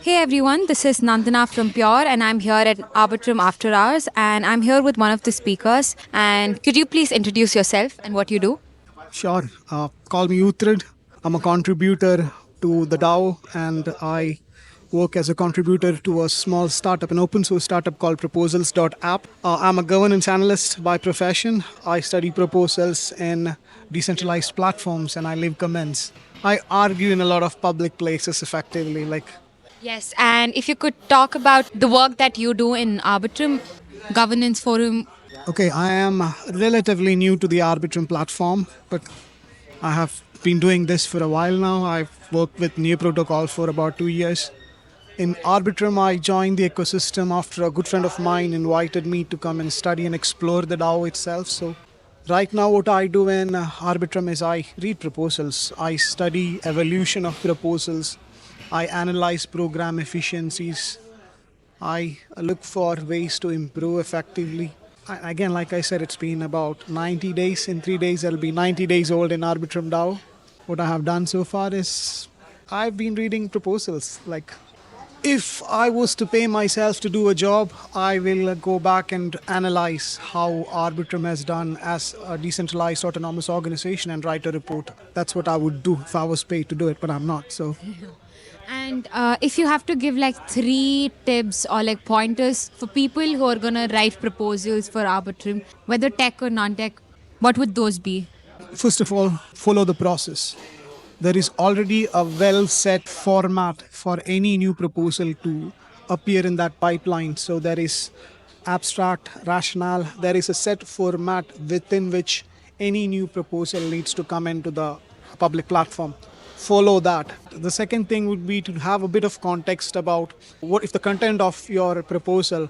Hey everyone, this is Nandana from PYOR and I'm here at Arbitrum Afterhours and I'm here with one of the speakers. And could you please introduce yourself and what you do? Sure. Call me Uhthred. I'm a contributor to the DAO and I work as a contributor to a small startup, an open source startup called Proposals.app. I'm a governance analyst by profession. I study proposals in decentralized platforms and I live comments. I argue in a lot of public places effectively, like Yes, and if you could talk about the work that you do in Arbitrum Governance Forum. okay, I am relatively new to the Arbitrum platform, but I have been doing this for a while now. I've worked with New Protocol for about 2 years. In Arbitrum, I joined the ecosystem after a good friend of mine invited me to come and study and explore the DAO itself. So, right now, what I do in Arbitrum is I read proposals, I study evolution of proposals, I analyze program efficiencies, I look for ways to improve effectively. Again, like I said, it's been about 90 days. In 3 days, I'll be 90 days old in Arbitrum DAO. What I have done so far is I've been reading proposals. Like, if I was to pay myself to do a job, I will go back and analyze how Arbitrum has done as a decentralized autonomous organization and write a report. That's what I would do if I was paid to do it, but I'm not. So And if you have to give like 3 tips or like pointers for people who are going to write proposals for Arbitrum, whether tech or non-tech, what would those be? first of all, follow the process. There is already a well set format for any new proposal to appear in that pipeline. So there is abstract, rationale, there is a set format within which any new proposal needs to come into the public platform. Follow that. The second thing would be to have a bit of context about what if the content of your proposal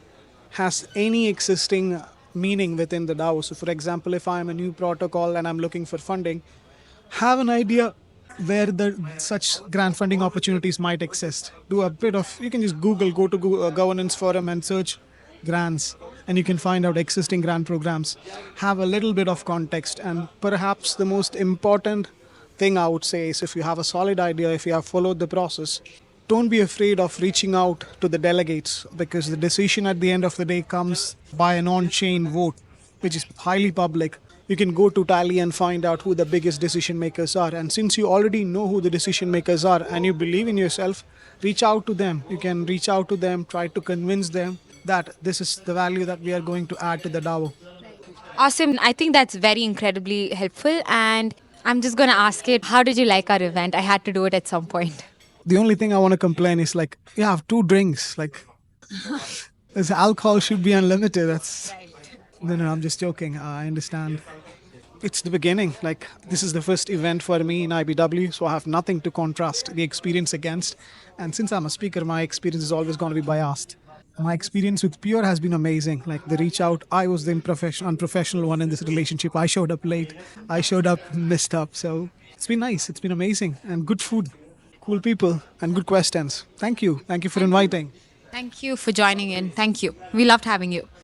has any existing meaning within the DAO. So, for example, if I'm a new protocol and I'm looking for funding, have an idea where the such grant funding opportunities might exist. Do a bit of, you can just go to Google, governance forum and search grants and you can find out existing grant programs. Have a little bit of context, and perhaps the most important thing I would say is if you have a solid idea, if you have followed the process, don't be afraid of reaching out to the delegates, because the decision at the end of the day comes by an on-chain vote, which is highly public. You can go to Tally and find out who the biggest decision makers are. And since you already know who the decision makers are and you believe in yourself, reach out to them. You can reach out to them, try to convince them that this is the value that we are going to add to the DAO. Awesome. I think that's very incredibly helpful. And I'm just going to ask it, how did you like our event? I had to do it at some point. The only thing I want to complain is like, you have 2 drinks. Like, this alcohol should be unlimited. That's no, I'm just joking. I understand. It's the beginning. Like, this is the first event for me in IBW, so I have nothing to contrast the experience against. And since I'm a speaker, my experience is always going to be biased. My experience with PYOR has been amazing. Like, the reach out, I was the unprofessional one in this relationship. I showed up late. I showed up messed up. So it's been nice. It's been amazing. And good food, cool people, and good questions. Thank you. Thank you for inviting. Thank you for joining in. Thank you. We loved having you.